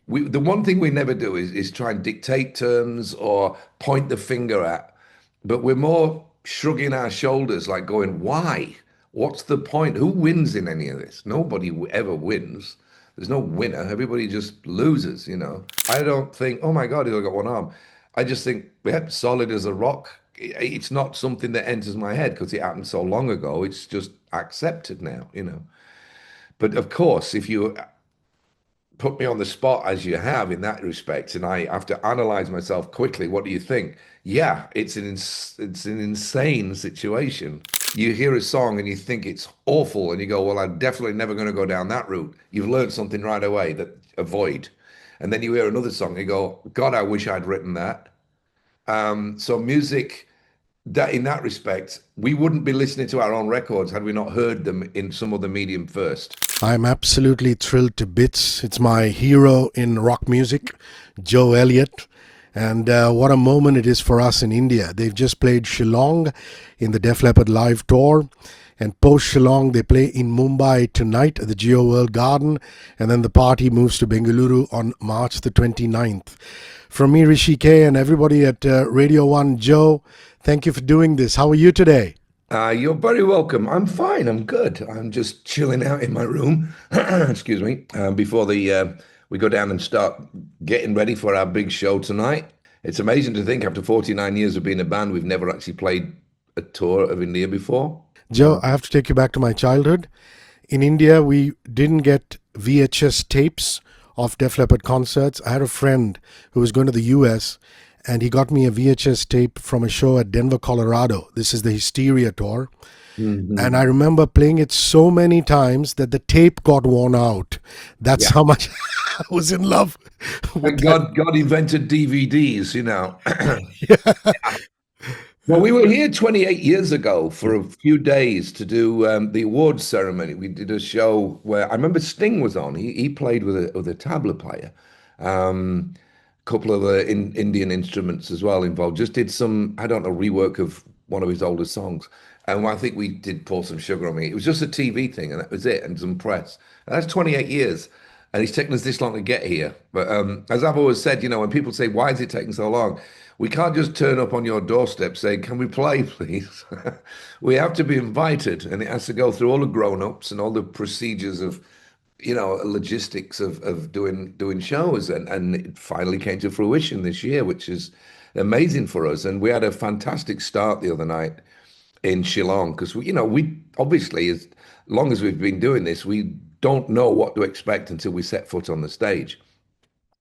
the one thing we never do is try and dictate terms or point the finger at, but we're more shrugging our shoulders, like going, "Why? What's the point? Who wins in any of this? Nobody ever wins. There's no winner. Everybody just loses, you know." I don't think, "Oh my God, he's only got one arm." I just think, yeah, solid as a rock. It's not something that enters my head because it happened so long ago. It's just accepted now, you know. But of course, if you put me on the spot as you have in that respect, and I have to analyze myself quickly. What do you think? Yeah, it's an insane situation. You hear a song and you think it's awful, and you go, "Well, I'm definitely never going to go down that route." You've learned something right away that avoid. And then you hear another song and you go, "God, I wish I'd written that." So music, that in that respect, we wouldn't be listening to our own records had we not heard them in some other medium first. I'm absolutely thrilled to bits. It's my hero in rock music, Joe Elliott. And what a moment it is for us in India. They've just played Shillong in the Def Leppard live tour. And post Shillong, they play in Mumbai tonight at the Geo World Garden. And then the party moves to Bengaluru on March the 29th. From me, Hrishi K, and everybody at Radio 1, Joe, thank you for doing this. How are you today? You're very welcome. I'm fine. I'm good. I'm just chilling out in my room. Excuse me. Before the we go down and start getting ready for our big show tonight. It's amazing to think after 49 years of being a band, we've never actually played a tour of India before. Joe, I have to take you back to my childhood. In India, we didn't get VHS tapes of Def Leppard concerts. I had a friend who was going to the US and he got me a VHS tape from a show at Denver, Colorado. This is the Hysteria tour. And I Hmm. remember playing it so many times that the tape got worn out. That's Yeah. how much I was in love with And that. God invented DVDs, you know. Yeah. Well, we were here 28 years ago for a few days to do the awards ceremony. We did a show where I remember Sting was on. He played with a tabla player, couple of Indian instruments as well involved. Just did some, I don't know, rework of one of his older songs. And I think we did Pour Some Sugar on Me. It was just a TV thing, and that was it, and some press. And that's 28 years, and it's taken us this long to get here. But as I've always said, you know, when people say, "Why is it taking so long?" We can't just turn up on your doorstep saying, "Can we play, please?" We have to be invited, and it has to go through all the grown-ups and all the procedures of, you know, logistics of doing shows, and it finally came to fruition this year, which is amazing for us. And we had a fantastic start the other night in Shillong because we, you know, we obviously, as long as we've been doing this, we don't know what to expect until we set foot on the stage.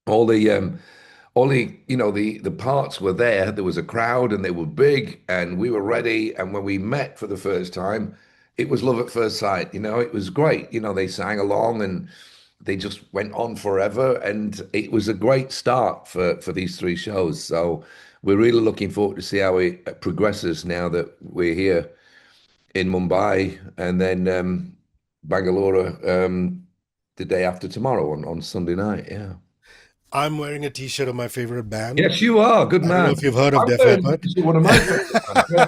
All the you know, the parts were there. There was a crowd and they were big and we were ready. And when we met for the first time, it was love at first sight. You know, it was great. You know, they sang along and they just went on forever. And it was a great start for these three shows. So we're really looking forward to see how it progresses now that we're here in Mumbai and then Bangalore the day after tomorrow on Sunday night. Yeah. I'm wearing a t-shirt of my favorite band. Yes, you are. Good I don't know man. if you've heard of I'm Def wearing Leppard. one of my favorite bands. Yeah.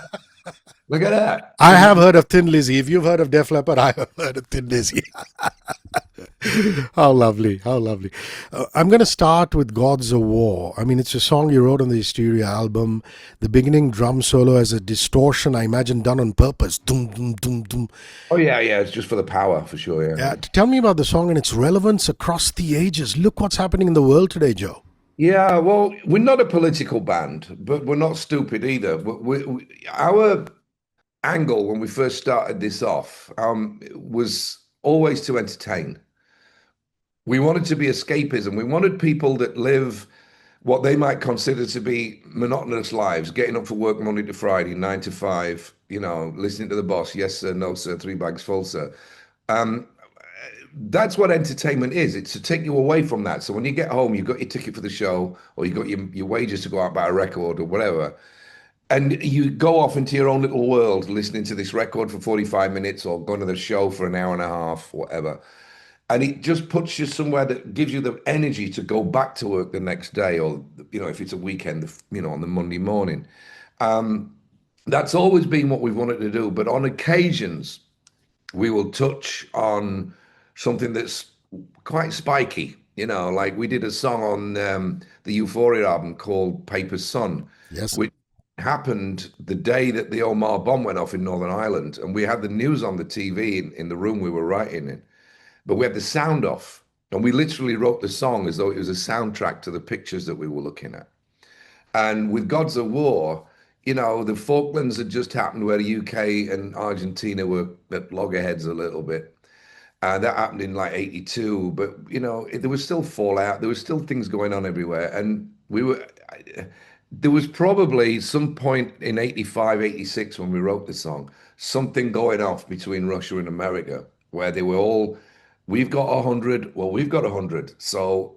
Look at that. I have heard of Thin Lizzy. If you've heard of Def Leppard, I have heard of Thin Lizzy. How lovely. How lovely. I'm going to start with Gods of War. I mean, it's a song you wrote on the Hysteria album. The beginning drum solo has a distortion, I imagine, done on purpose. Dum, dum, dum, dum. Oh yeah, yeah. It's just for the power, for sure. Yeah. Tell me about the song and its relevance across the ages. Look what's happening in the world today, Joe. Yeah. Well, we're not a political band, but we're not stupid either. Our angle when we first started this off was always to entertain. We wanted to be escapism. We wanted people that live what they might consider to be monotonous lives, getting up for work Monday to Friday, 9 to 5, you know, listening to the boss, yes sir, no sir, three bags full sir. Um, that's what entertainment is. It's to take you away from that. So when you get home, you've got your ticket for the show, or you've got your wages to go out buy a record or whatever. And you go off into your own little world, listening to this record for 45 minutes or going to the show for an hour and a half, whatever. And it just puts you somewhere that gives you the energy to go back to work the next day, or you know, if it's a weekend, you know, on the Monday morning. Um, that's always been what we've wanted to do. But on occasions, we will touch on something that's quite spiky. Like we did a song on the Euphoria album called Paper Sun, Yes. which happened the day that the Omar bomb went off in Northern Ireland. And we had the news on the TV in the room we were writing in, but we had the sound off. And we literally wrote the song as though it was a soundtrack to the pictures that we were looking at. And with Gods of War, the Falklands had just happened where the UK and Argentina were at loggerheads a little bit. That happened in like 82, but there was still fallout. There was still things going on everywhere. And there was probably some point in 85, 86 when we wrote the song, something going off between Russia and America where they were all, we've got 100, well, we've got 100. So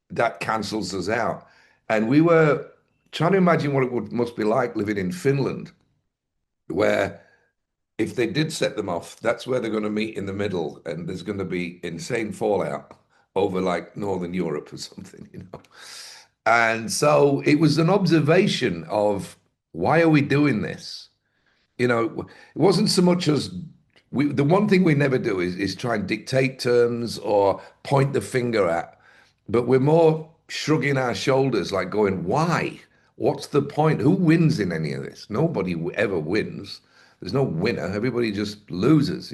that cancels us out. And we were trying to imagine what it must be like living in Finland, where if they did set them off, that's where they're going to meet in the middle, and there's going to be insane fallout over like Northern Europe or something. And so it was an observation of why are we doing this? It wasn't so much as the one thing we never do is try and dictate terms or point the finger at, but we're more shrugging our shoulders, like going, why? What's the point? Who wins in any of this? Nobody ever wins. There's no winner. Everybody just loses.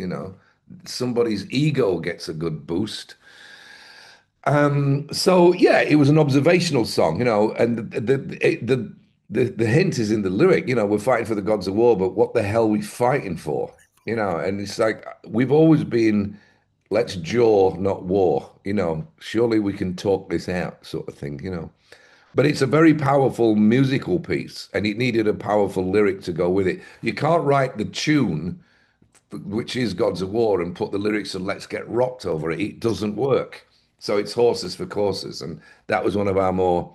Somebody's ego gets a good boost. So yeah, it was an observational song, and the hint is in the lyric. We're fighting for the gods of war, but what the hell are we fighting for? And it's like we've always been, let's jaw, not war. Surely we can talk this out, sort of thing. But it's a very powerful musical piece, and it needed a powerful lyric to go with it. You can't write the tune, which is Gods of War, and put the lyrics of Let's Get Rocked over it. It doesn't work. So it's horses for courses, and that was one of our more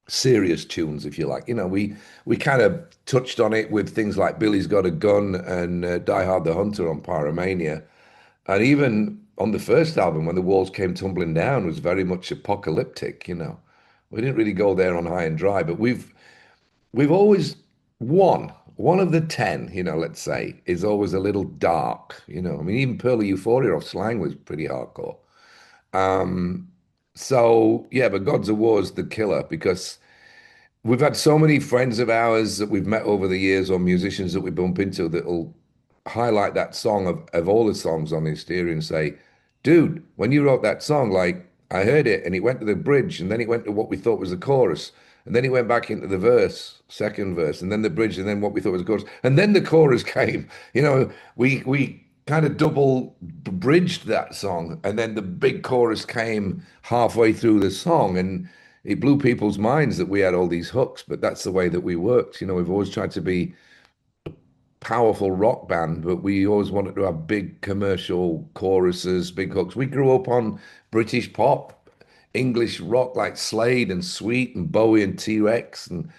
serious tunes, if you like. We kind of touched on it with things like Billy's Got a Gun and Die Hard the Hunter on Pyromania, and even on the first album, when the walls came tumbling down, was very much apocalyptic. We didn't really go there on High and Dry, but we've always one of the 10, let's say, is always a little dark. I mean, even Pearl of Euphoria off Slang was pretty hardcore. So yeah, but Gods of War is the killer because we've had so many friends of ours that we've met over the years or musicians that we bump into that'll highlight that song of all the songs on the Hysteria and say, dude, when you wrote that song, like I heard it and it went to the bridge and then it went to what we thought was the chorus. And then it went back into the verse, second verse, and then the bridge, and then what we thought was the chorus. And then the chorus came. We kind of double bridged that song. And then the big chorus came halfway through the song. And it blew people's minds that we had all these hooks, but that's the way that we worked. We've always tried to be powerful rock band, but we always wanted to have big commercial choruses, big hooks. We grew up on British pop, English rock like Slade and Sweet and Bowie and T-Rex and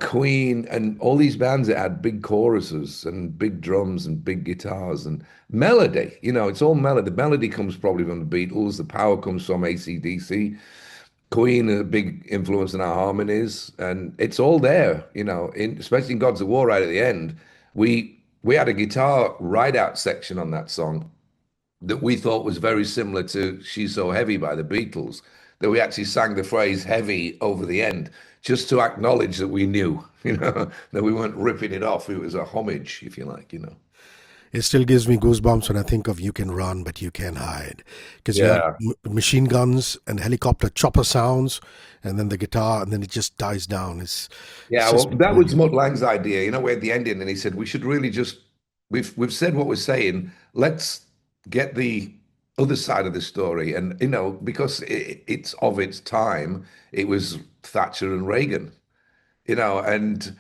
Queen and all these bands that had big choruses and big drums and big guitars and melody. It's all melody. The melody comes probably from the Beatles. The power comes from AC/DC. Queen, a big influence in our harmonies, and it's all there, especially in Gods of War right at the end. We had a guitar ride out section on that song that we thought was very similar to She's So Heavy by the Beatles, that we actually sang the phrase heavy over the end just to acknowledge that we knew, that we weren't ripping it off. It was a homage, if you like. It still gives me goosebumps when I think of You Can Run, But You Can't Hide. Because you have Yeah. machine guns and helicopter chopper sounds, and then the guitar, and then it just dies down. It's Yeah, well, just that was brilliant. Mutt Lange's idea. We had the ending, and he said we should really just we've said what we're saying. Let's get the other side of the story, and because it's of its time, it was Thatcher and Reagan, and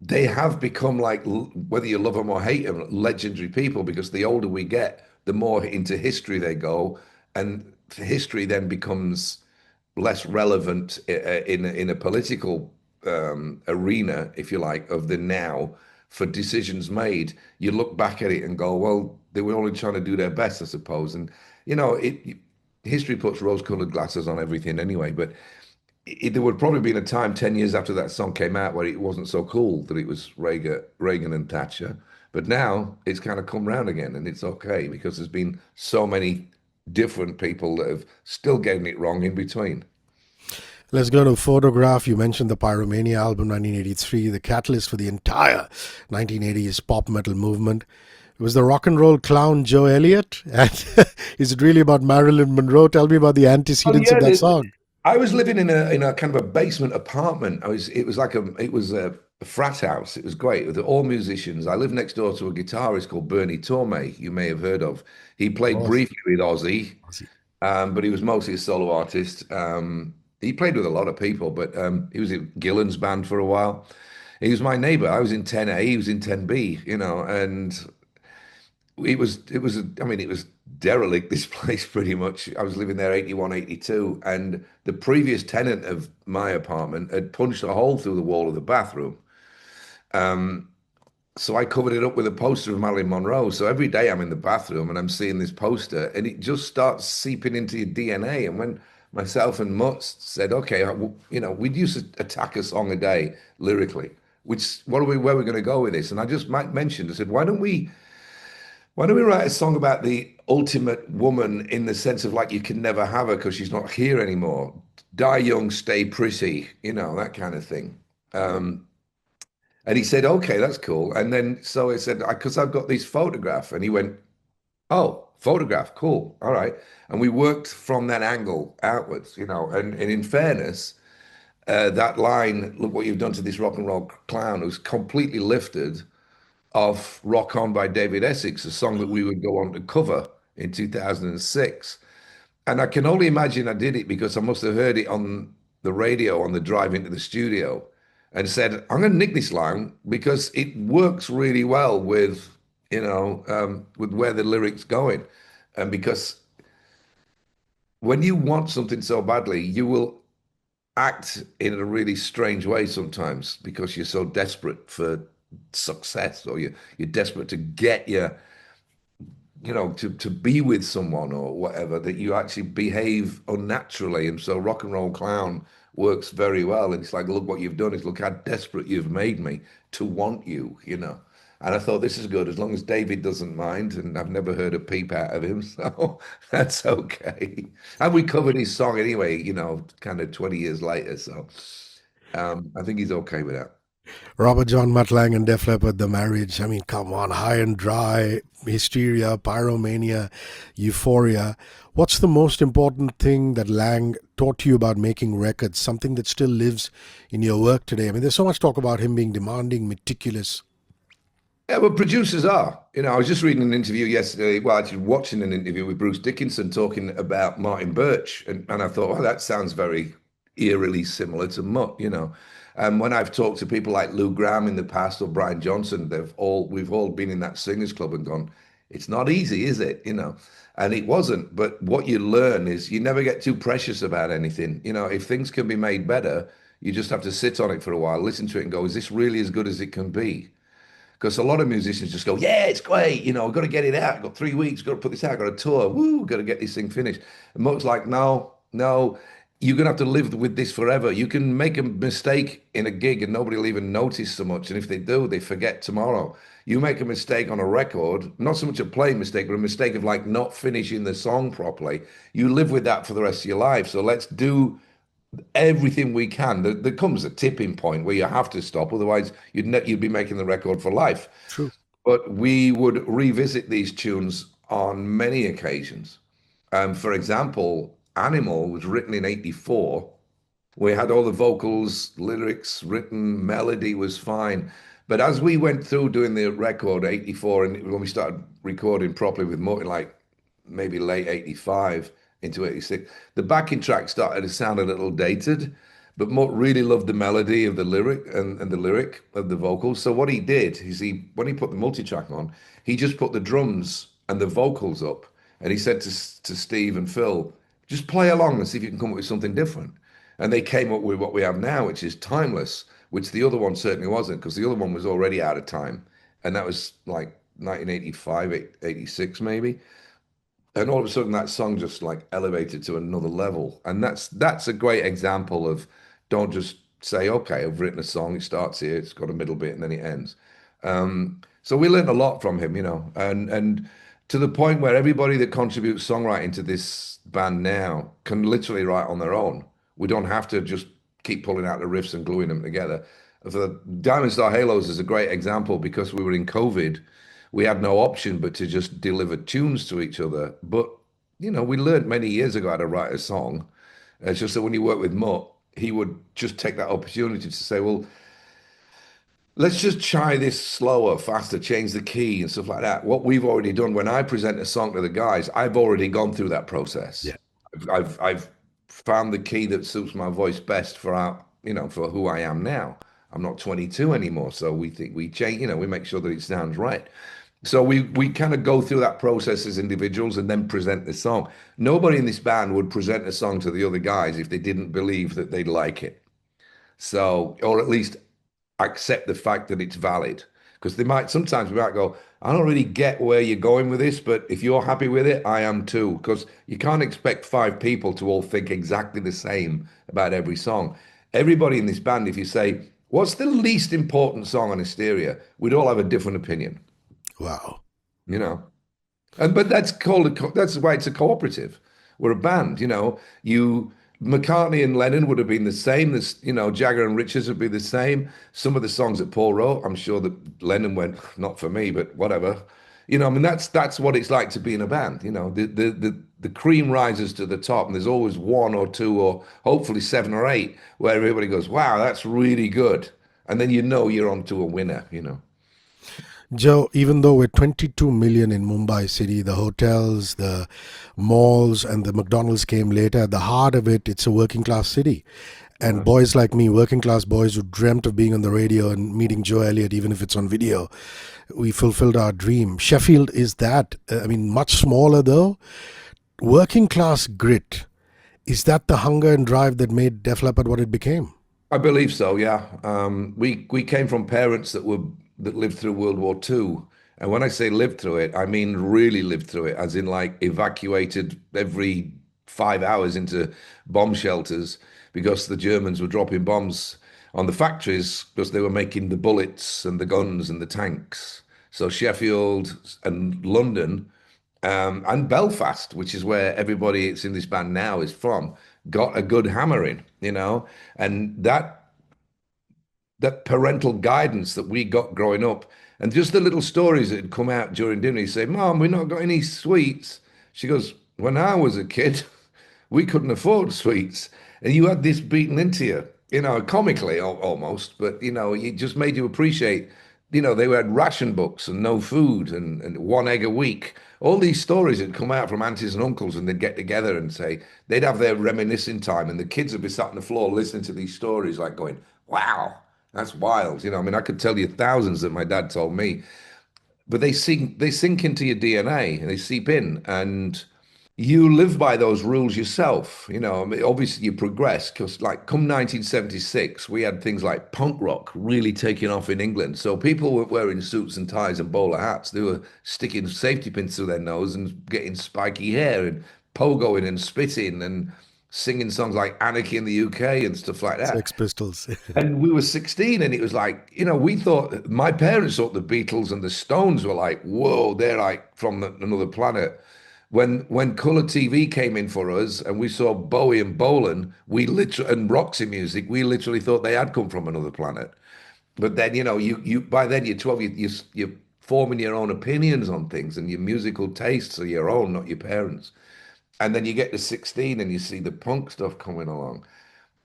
they have become like whether you love them or hate them, legendary people because the older we get, the more into history they go, and history then becomes less relevant in a political arena, if you like, of the now for decisions made. You look back at it and go, well, they were only trying to do their best, I suppose, and history puts rose-colored glasses on everything anyway, but there would probably been a time 10 years after that song came out where it wasn't so cool that it was Reagan and Thatcher. But now it's kind of come round again and it's okay because there's been so many different people that have still getting it wrong in between. Let's go to photograph. You mentioned the Pyromania album, 1983, the catalyst for the entire 1980s pop metal movement. It was the rock and roll clown Joe Elliott. And is it really about Marilyn Monroe? Tell me about the Oh antecedents of yeah, that song. I was living in a kind of a basement apartment. It was like a frat house. It was great. With all musicians. I lived next door to a guitarist called Bernie Tormey, you may have heard of. He played Oh, briefly with Ozzy, but he was mostly a solo artist. He played with a lot of people, but he was in Gillan's band for a while. He was my neighbor. I was in 10A, he was in 10B, and I mean, it was derelict, this place pretty much. I was living there 81, 82, and the previous tenant of my apartment had punched a hole through the wall of the bathroom. So I covered it up with a poster of Marilyn Monroe. So every day I'm in the bathroom and I'm seeing this poster, and it just starts seeping into your DNA. And when myself and Mutt said, okay, we'd used to attack a song a day lyrically, where are we going to go with this? And I just mentioned, I said, why don't we write a song about the ultimate woman in the sense of like you can never have her because she's not here anymore. Die young, stay pretty, that kind of thing. And he said, okay, that's cool. And then so I said, because I've got this photograph. And he went, oh, photograph, cool. All right. And we worked from that angle outwards, and in fairness, that line, look what you've done to this rock and roll clown, was completely lifted of Rock On by David Essex, a song that we would go on to cover in 2006. And I can only imagine I did it because I must have heard it on the radio on the drive into the studio and said, I'm going to nick this line because it works really well with where the lyrics going. And because when you want something so badly, you will act in a really strange way sometimes because you're so desperate for success or you're desperate to get to be with someone or whatever, that you actually behave unnaturally. And so rock and roll clown works very well. And it's like, look what you've done is look how desperate you've made me to want you. And I thought this is good as long as David doesn't mind, and I've never heard a peep out of him, so that's okay. And we covered his song anyway, kind of 20 years later. So I think he's okay with that. Robert John Mutt Lange and Def Leppard, The Marriage. I mean, come on, High and Dry, Hysteria, Pyromania, Euphoria. What's the most important thing that Lang taught you about making records? Something that still lives in your work today? I mean, there's so much talk about him being demanding, meticulous. Yeah, well, producers are. I was just reading an interview yesterday. Well, actually, watching an interview with Bruce Dickinson talking about Martin Birch, and I thought, well, that sounds very eerily similar to Mutt. And when I've talked to people like Lou Gramm in the past or Brian Johnson, we've all been in that singers club and gone, it's not easy, is it? And it wasn't. But what you learn is you never get too precious about anything. If things can be made better, you just have to sit on it for a while, listen to it, and go, is this really as good as it can be? Because a lot of musicians just go, yeah, it's great. I've got to get it out. I've got 3 weeks, got to put this out, got a tour. Woo, got to get this thing finished. And Mo's like, no, no, you're going to have to live with this forever. You can make a mistake in a gig and nobody will even notice so much. And if they do, they forget tomorrow. You make a mistake on a record, not so much a playing mistake, but a mistake of like not finishing the song properly. You live with that for the rest of your life. So let's do everything we can. There comes a tipping point where you have to stop, otherwise you'd be making the record for life. True. But we would revisit these tunes on many occasions. For example, Animal was written in '84. We had all the vocals, lyrics written, melody was fine. But as we went through doing the record '84, and when we started recording properly with Martin, like maybe late '85 into '86, the backing track started to sound a little dated. But Mutt really loved the melody of the lyric and the lyric of the vocals. So what he did is when he put the multi-track on, he just put the drums and the vocals up. And he said to Steve and Phil, just play along and see if you can come up with something different. And they came up with what we have now, which is timeless, which the other one certainly wasn't, because the other one was already out of time. And that was like 1985, '86 maybe. And all of a sudden that song just like elevated to another level. And that's a great example of don't just say, okay, I've written a song, it starts here, it's got a middle bit, and then it ends. So we learned a lot from him, and to the point where everybody that contributes songwriting to this band now can literally write on their own. We don't have to just keep pulling out the riffs and gluing them together. The Diamond Star Halos is a great example because we were in COVID. We had no option but to just deliver tunes to each other. But, we learned many years ago how to write a song. It's just that when you work with Mutt, he would just take that opportunity to say, well, let's just try this slower, faster, change the key and stuff like that. What we've already done when I present a song to the guys, I've already gone through that process. Yeah. I've found the key that suits my voice best for for who I am now. I'm not 22 anymore, so we think we change, we make sure that it sounds right. So we kind of go through that process as individuals and then present the song. Nobody in this band would present a song to the other guys if they didn't believe that they'd like it. So, or at least accept the fact that it's valid. Because sometimes we might go, I don't really get where you're going with this, but if you're happy with it, I am too. Because you can't expect five people to all think exactly the same about every song. Everybody in this band, if you say, what's the least important song on Hysteria? We'd all have a different opinion, Wow. you know? But that's why it's a cooperative. We're a band, McCartney and Lennon would have been the same. This, Jagger and Richards would be the same. Some of the songs that Paul wrote, I'm sure that Lennon went, not for me, but whatever. I mean that's what it's like to be in a band. The cream rises to the top, and there's always one or two or hopefully seven or eight where everybody goes, wow, that's really good. And then you're on to a winner. Joe, even though we're 22 million in Mumbai city, the hotels, the malls, and the McDonald's came later, at the heart of it, it's a working class city. And Yeah. boys like me, working class boys who dreamt of being on the radio and meeting Joe Elliott, even if it's on video, we fulfilled our dream. Sheffield is that. I mean, much smaller though. Working class grit. Is that the hunger and drive that made Def Leppard what it became? I believe so, yeah. We came from parents that lived through World War II. And when I say lived through it, I mean really lived through it, as in like evacuated every 5 hours into bomb shelters because the Germans were dropping bombs on the factories because they were making the bullets and the guns and the tanks. So Sheffield and London and Belfast, which is where everybody that's in this band now is from, got a good hammering. And that parental guidance that we got growing up, and just the little stories that had come out during dinner. You say, Mom, we not got any sweets. She goes, when I was a kid, we couldn't afford sweets. And you had this beaten into you, comically almost, but, it just made you appreciate, they had ration books and no food and one egg a week. All these stories had come out from aunties and uncles, and they'd get together and say, they'd have their reminiscing time, and the kids would be sat on the floor listening to these stories, like going, wow, that's wild. I mean, I could tell you thousands that my dad told me, but they sink into your DNA and they seep in, and you live by those rules yourself. I mean, obviously you progress because, like, come 1976, we had things like punk rock really taking off in England. So people weren't wearing suits and ties and bowler hats. They were sticking safety pins through their nose and getting spiky hair and pogoing and spitting and singing songs like Anarchy in the UK and stuff like that. Sex Pistols. And we were 16, and it was like, we thought, my parents thought the Beatles and the Stones were like, whoa, they're like from another planet. When color TV came in for us and we saw Bowie and Bolan, and Roxy Music, we literally thought they had come from another planet. But then, you by then you're 12, you're forming your own opinions on things, and your musical tastes are your own, not your parents. And then you get to 16 and you see the punk stuff coming along.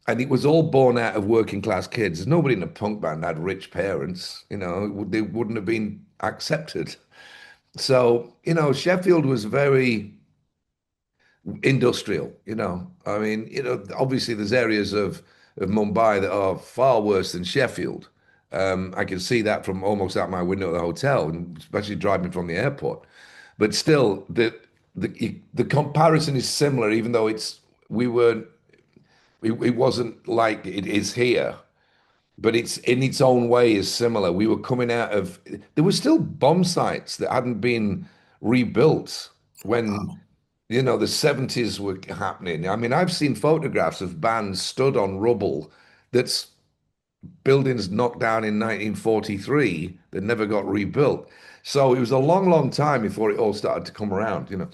And it was all born out of working class kids. Nobody in a punk band had rich parents, they wouldn't have been accepted. So, Sheffield was very industrial, I mean, obviously there's areas of Mumbai that are far worse than Sheffield. I can see that from almost out my window at the hotel, and especially driving from the airport. But still, the comparison is similar, even though we weren't it wasn't like it is here, but it's in its own way is similar. We were coming out of there were still bomb sites that hadn't been rebuilt when Wow. the 70s were happening. I mean, I've seen photographs of bands stood on rubble that's buildings knocked down in 1943 that never got rebuilt. So it was a long, long time before it all started to come around, you know.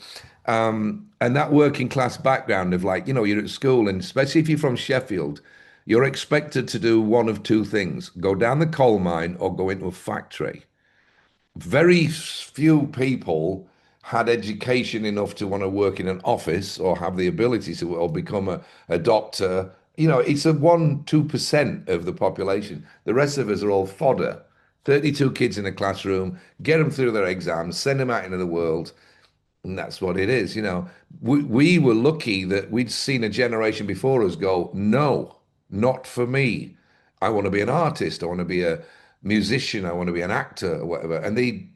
And that working class background of like, you know, you're at school, and especially if you're from Sheffield, you're expected to do one of two things: go down the coal mine or go into a factory. Very few people had education enough to want to work in an office or have the ability to or become a doctor. You know, it's a 1, 2% of the population. The rest of us are all fodder. 32 kids in a classroom, get them through their exams, send them out into the world, and that's what it is. You know, we were lucky that we'd seen a generation before us go, no, not for me. I want to be an artist. I want to be a musician. I want to be an actor or whatever. And they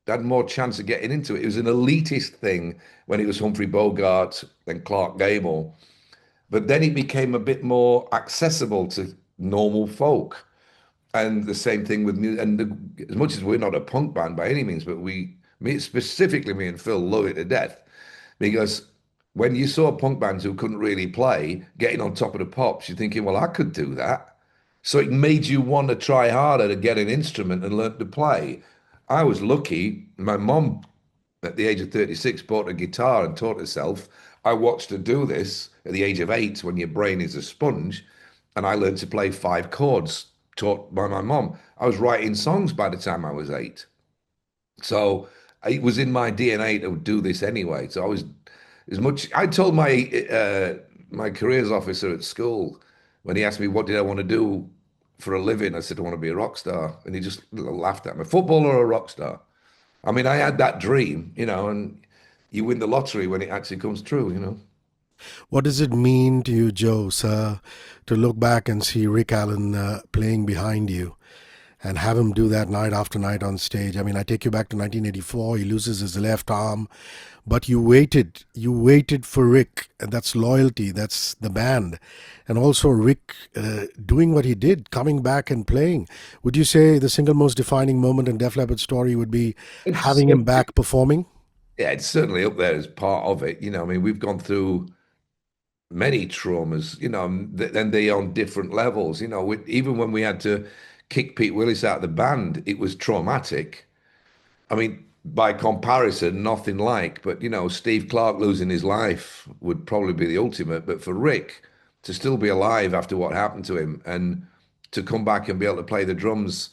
had more chance of getting into it. It was an elitist thing when it was Humphrey Bogart and Clark Gable. But then it became a bit more accessible to normal folk. And the same thing with music. And as much as we're not a punk band by any means, but specifically me and Phil, love it to death because when you saw punk bands who couldn't really play getting on top of the pops, you're thinking, well, I could do that. So it made you want to try harder to get an instrument and learn to play. I was lucky. My mom, at the age of 36, bought a guitar and taught herself. I watched her do this at the age of 8 when your brain is a sponge. And I learned to play 5 chords taught by my mom. I was writing songs by the time I was 8. So it was in my DNA to do this anyway. So I was as much. I told my careers officer at school when he asked me what did I want to do for a living. I said I want to be a rock star, and he just laughed at me. Footballer or a rock star? I mean, I had that dream, you know, and you win the lottery when it actually comes true, you know. What does it mean to you, Joe, sir, to look back and see Rick Allen playing behind you and have him do that night after night on stage? I mean, I take you back to 1984. He loses his left arm, but you waited for Rick, and that's loyalty. That's the band, and also Rick doing what he did, coming back and playing. Would you say the single most defining moment in Def Leppard's story would be It's having him back performing? yeah, it's certainly up there as part of it. You know, I mean, we've gone through many traumas, you know, and they on different levels. You know, even when we had to kick Pete Willis out of the band, it was traumatic. I mean, by comparison, nothing like, but you know, Steve Clark losing his life would probably be the ultimate. But for Rick to still be alive after what happened to him and to come back and be able to play the drums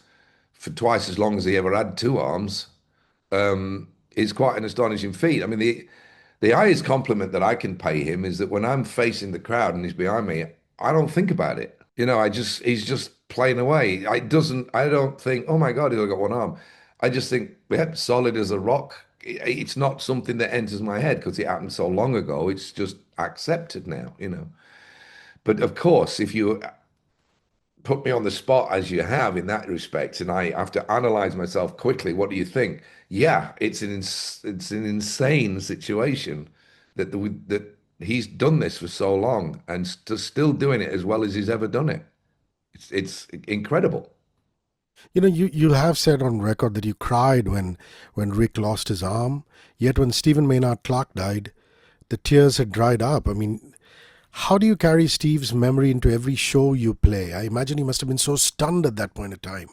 for twice as long as he ever had 2 arms is quite an astonishing feat. I mean, the highest compliment that I can pay him is that when I'm facing the crowd and he's behind me, I don't think about it. You know, he's just playing away. I don't think, oh my God, he's only got 1 arm. I just think, yeah, solid as a rock. It's not something that enters my head because it happened so long ago. It's just accepted now, you know. But of course, if you put me on the spot as you have in that respect, and I have to analyze myself quickly. What do you think? Yeah, it's an insane situation that he's done this for so long and still doing it as well as he's ever done it. It's incredible. You know, you have said on record that you cried when Rick lost his arm. Yet when Stephen Maynard Clark died, the tears had dried up. I mean, how do you carry Steve's memory into every show you play? I imagine he must have been so stunned at that point in time.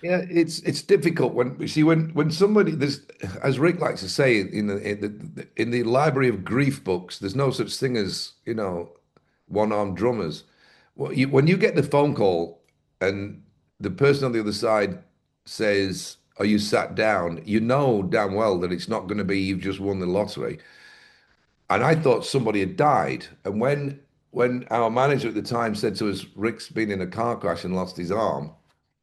Yeah, it's difficult when you see when somebody there's as Rick likes to say in the library of grief books, there's no such thing as, you know, one-armed drummers. When you get the phone call and the person on the other side says, "Are you sat down?" You know damn well that it's not going to be you've just won the lottery. And I thought somebody had died. And when our manager at the time said to us, "Rick's been in a car crash and lost his arm,"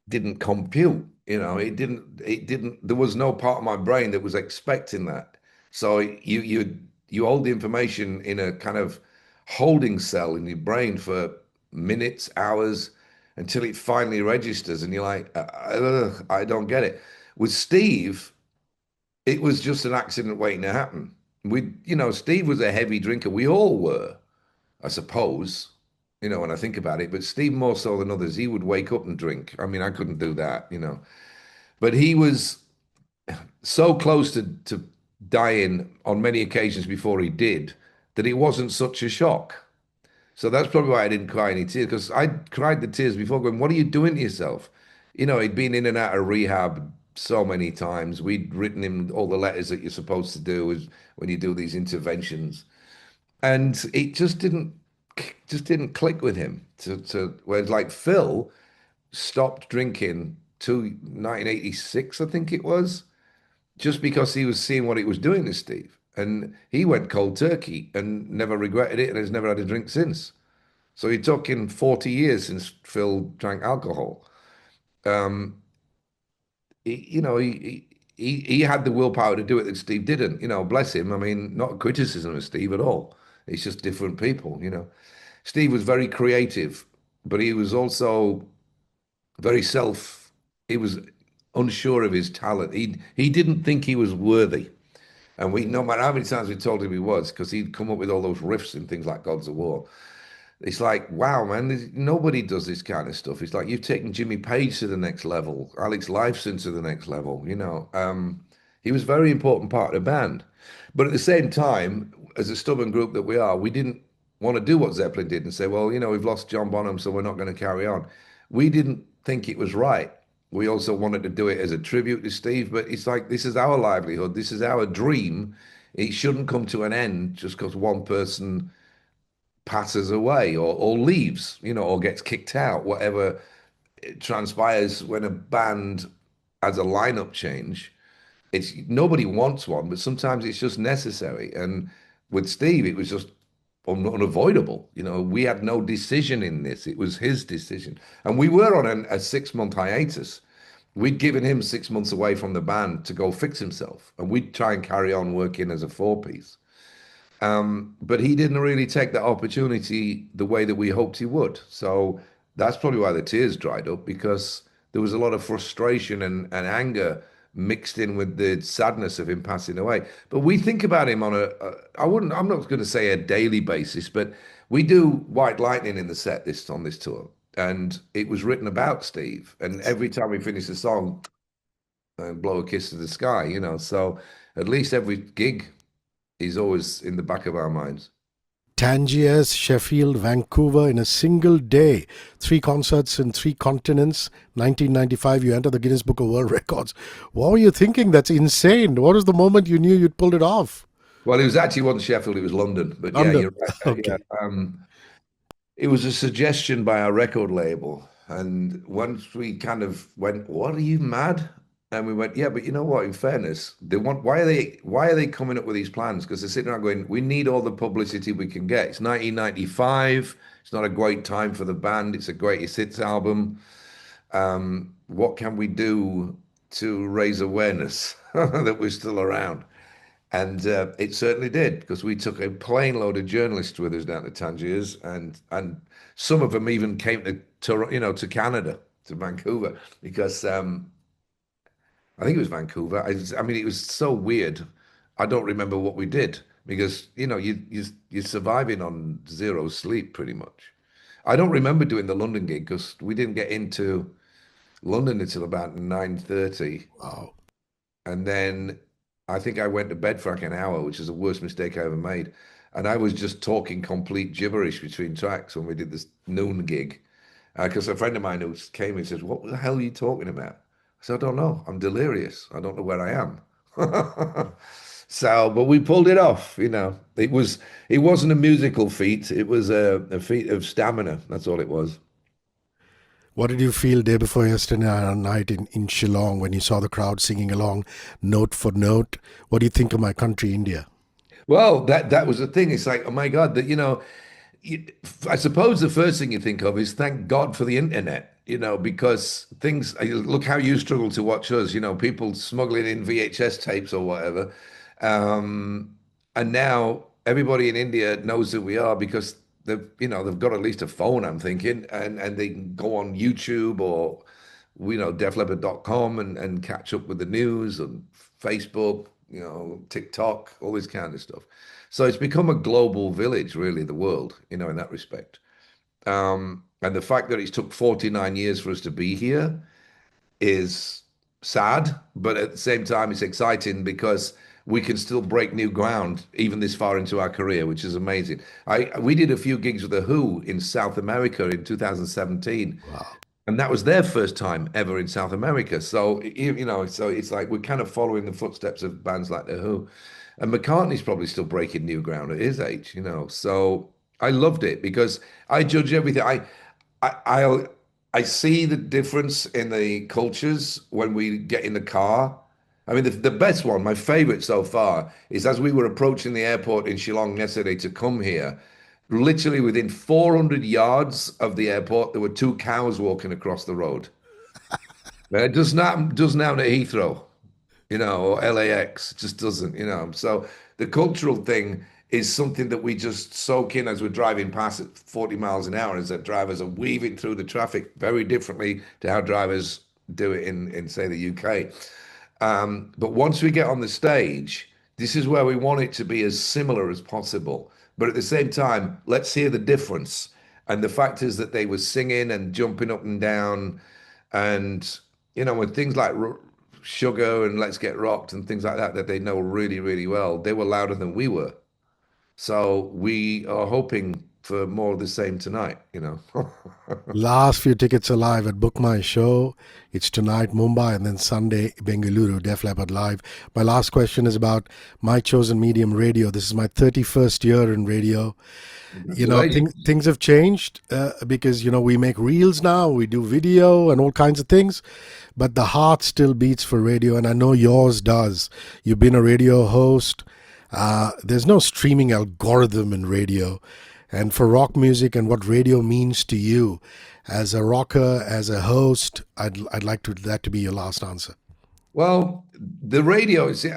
didn't compute. You know, it didn't, there was no part of my brain that was expecting that. So you hold the information in a kind of holding cell in your brain for minutes, hours, until it finally registers, and you're like, I don't get it. With Steve, it was just an accident waiting to happen. You know, Steve was a heavy drinker. We all were, I suppose, you know, when I think about it. But Steve more so than others, he would wake up and drink. I mean, I couldn't do that, you know. But he was so close to dying on many occasions before he did that it wasn't such a shock. So that's probably why I didn't cry any tears because I cried the tears before going, what are you doing to yourself? You know, he'd been in and out of rehab so many times. We'd written him all the letters that you're supposed to do is when you do these interventions. And it just didn't click with him. Whereas like Phil stopped drinking to 1986, I think it was, just because he was seeing what it was doing to Steve. And he went cold turkey and never regretted it and has never had a drink since. So you're talking 40 years since Phil drank alcohol. Um, he had the willpower to do it that Steve didn't. Bless him. I mean, not a criticism of Steve at all. It's just different people. Steve was very creative, but he was also very he was unsure of his talent. He didn't think he was worthy. And no matter how many times we told him he was, because he'd come up with all those riffs and things like Gods of War. It's like, wow, man, nobody does this kind of stuff. It's like you've taken Jimmy Page to the next level, Alex Lifeson to the next level. He was a very important part of the band. But at the same time, as a stubborn group that we are, we didn't want to do what Zeppelin did and say, well, we've lost John Bonham, so we're not going to carry on. We didn't think it was right. We also wanted to do it as a tribute to Steve, but it's like, this is our livelihood. This is our dream. It shouldn't come to an end just because one person passes away or leaves, or gets kicked out, whatever transpires when a band has a lineup change. It's nobody wants one, but sometimes it's just necessary. And with Steve, it was just unavoidable. We had no decision in this. It was his decision. And we were on a 6 month hiatus. We'd given him 6 months away from the band to go fix himself, and we'd try and carry on working as a four-piece. But he didn't really take that opportunity the way that we hoped he would. So that's probably why the tears dried up because there was a lot of frustration and anger mixed in with the sadness of him passing away. But we think about him I'm not going to say a daily basis, but we do White Lightning in the set on this tour. And it was written about Steve. And every time we finish the song, blow a kiss to the sky. So at least every gig is always in the back of our minds. Tangiers, Sheffield, Vancouver in a single day. Three concerts in three continents. 1995, you enter the Guinness Book of World Records. What were you thinking? That's insane. What was the moment you knew you'd pulled it off? Well, it was actually wasn't Sheffield, it was London. But yeah, London. you're right. Yeah. Okay. It was a suggestion by our record label. And once we kind of went, what, are you mad? And we went, yeah, but you know what? In fairness, why are they coming up with these plans? Because they're sitting around going, we need all the publicity we can get. It's 1995. It's not a great time for the band. It's a greatest hits album. What can we do to raise awareness that we're still around? And it certainly did because we took a plane load of journalists with us down to Tangiers, and some of them even came to Canada, to Vancouver, because I think it was Vancouver. I mean, it was so weird. I don't remember what we did because you're surviving on zero sleep pretty much. I don't remember doing the London gig because we didn't get into London until about 9:30. Wow. And then I think I went to bed for like an hour, which is the worst mistake I ever made. And I was just talking complete gibberish between tracks when we did this noon gig. Because a friend of mine who came and says, what the hell are you talking about? I said, I don't know. I'm delirious. I don't know where I am. So, but we pulled it off. It wasn't a musical feat. It was a feat of stamina. That's all it was. What did you feel day before yesterday night in Shillong when you saw the crowd singing along note for note? What do you think of my country, India? Well, that was the thing. It's like, oh my God, you, I suppose the first thing you think of is thank God for the internet, because look how you struggle to watch us, people smuggling in VHS tapes or whatever. Um, and now everybody in India knows who we are because they've got at least a phone, I'm thinking, and they can go on YouTube or, defleppard.com and catch up with the news and Facebook, TikTok, all this kind of stuff. So it's become a global village, really, the world, in that respect. And the fact that it's took 49 years for us to be here is sad, but at the same time, it's exciting because we can still break new ground even this far into our career, which is amazing. We did a few gigs with the Who in South America in 2017, Wow. and that was their first time ever in South America. So so it's like we're kind of following the footsteps of bands like the Who, and McCartney's probably still breaking new ground at his age. So I loved it because I judge everything. I I I see the difference in the cultures when we get in the car. I mean, the best one, my favorite so far, is as we were approaching the airport in Shillong yesterday to come here. Literally within 400 yards of the airport, there were two cows walking across the road. It doesn't happen at Heathrow, or LAX. It just doesn't. So the cultural thing is something that we just soak in as we're driving past at 40 miles an hour, as that drivers are weaving through the traffic very differently to how drivers do it in say, the UK. But once we get on the stage, this is where we want it to be as similar as possible. But at the same time, let's hear the difference. And the fact is that they were singing and jumping up and down. And, with things like Sugar and Let's Get Rocked and things like that, that they know really, really well, they were louder than we were. So we are hoping for more of the same tonight. Last few tickets alive at Book My Show. It's tonight, Mumbai, and then Sunday, Bengaluru, Def Leppard Live. My last question is about my chosen medium, radio. This is my 31st year in radio. Congratulations. Things have changed because, we make reels now, we do video and all kinds of things, but the heart still beats for radio, and I know yours does. You've been a radio host. There's no streaming algorithm in radio. And for rock music and what radio means to you, as a rocker, as a host, I'd like that to be your last answer. Well, the radio, see,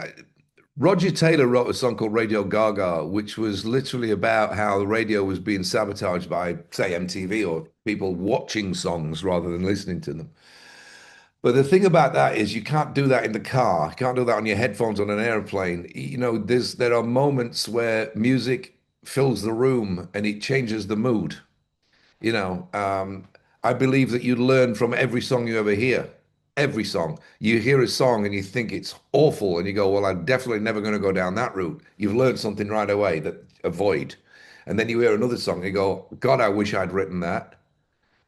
Roger Taylor wrote a song called Radio Gaga, which was literally about how the radio was being sabotaged by, say, MTV or people watching songs rather than listening to them. But the thing about that is you can't do that in the car. You can't do that on your headphones on an airplane. There are moments where music fills the room and it changes the mood. You know, um, I believe that you learn from every song you ever hear. Every song. You hear a song and you think it's awful, and you go, "Well, I'm definitely never going to go down that route." You've learned something right away that avoid. And then you hear another song and you go, "God, I wish I'd written that."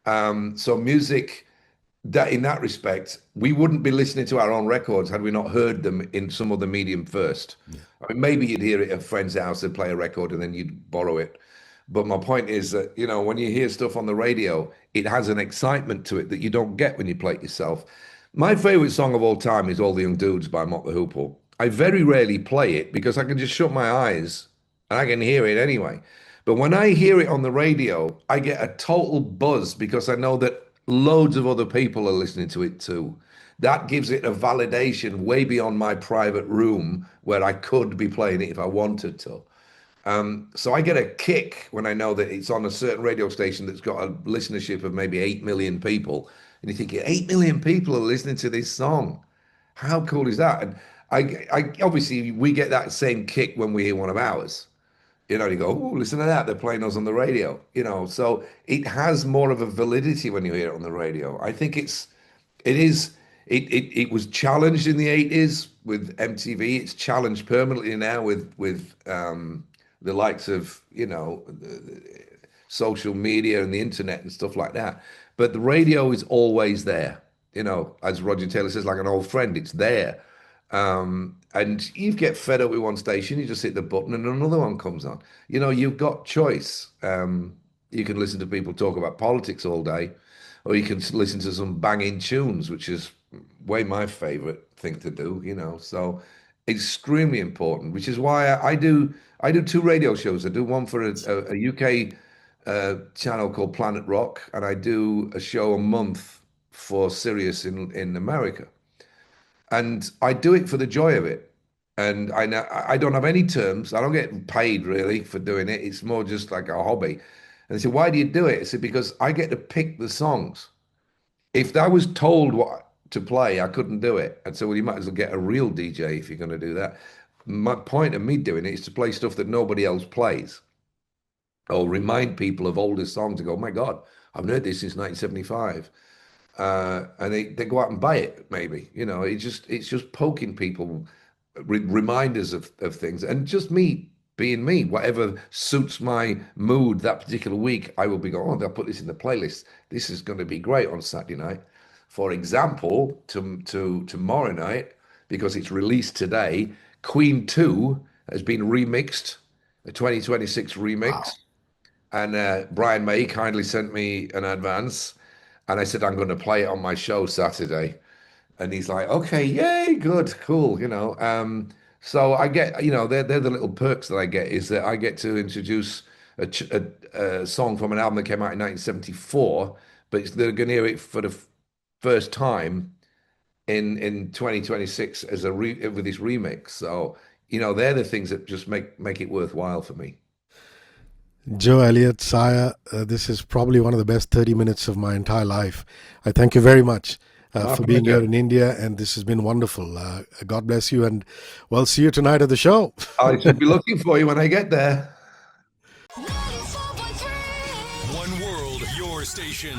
So music, that in that respect, we wouldn't be listening to our own records had we not heard them in some other medium first. I mean, maybe you'd hear it at a friend's house, they'd play a record and then you'd borrow it. But my point is that, when you hear stuff on the radio, it has an excitement to it that you don't get when you play it yourself. My favorite song of all time is All the Young Dudes by Mott the Hoople. I very rarely play it because I can just shut my eyes and I can hear it anyway. But when I hear it on the radio, I get a total buzz because I know that loads of other people are listening to it too. That gives it a validation way beyond my private room where I could be playing it if I wanted to. So I get a kick when I know that it's on a certain radio station that's got a listenership of maybe 8 million people. And you're thinking, 8 million people are listening to this song. How cool is that? And I obviously we get that same kick when we hear one of ours. You go, oh, listen to that. They're playing us on the radio. So it has more of a validity when you hear it on the radio. I think it is, it was challenged in the 80s with MTV. It's challenged permanently now with the likes of, social media and the internet and stuff like that. But the radio is always there. As Roger Taylor says, like an old friend, it's there. And you get fed up with one station, you just hit the button and another one comes on. You've got choice. You can listen to people talk about politics all day, or you can listen to some banging tunes, which is way my favorite thing to do. So extremely important, which is why I do two radio shows. I do one for a UK channel called Planet Rock, and I do a show a month for Sirius in America. And I do it for the joy of it. And I know I don't have any terms. I don't get paid really for doing it. It's more just like a hobby. And they said, "Why do you do it?" I said, "Because I get to pick the songs. If I was told what to play, I couldn't do it." And so, well, you might as well get a real DJ if you're going to do that. My point of me doing it is to play stuff that nobody else plays, or remind people of older songs and go, "Oh my God, I've heard this since 1975." And they go out and buy it, maybe. It's just poking people. reminders of things, and just me being me, whatever suits my mood that particular week, I will be going, oh, I'll put this in the playlist. This is going to be great on Saturday night. For example, to tomorrow night, because it's released today, Queen 2 has been remixed, a 2026 remix. Wow. And Brian May kindly sent me an advance, and I said I'm going to play it on my show Saturday. And he's like, okay, yay, good, cool, So I get, they're the little perks that I get is that I get to introduce a song from an album that came out in 1974, but they're going to hear it for the first time in 2026 as with this remix. So, they're the things that just make it worthwhile for me. Joe Elliott, Sire, this is probably one of the best 30 minutes of my entire life. I thank you very much My for being here pleasure. in India, and this has been wonderful. God bless you, and well, see you tonight at the show. I should be looking for you when I get there. One world, your station.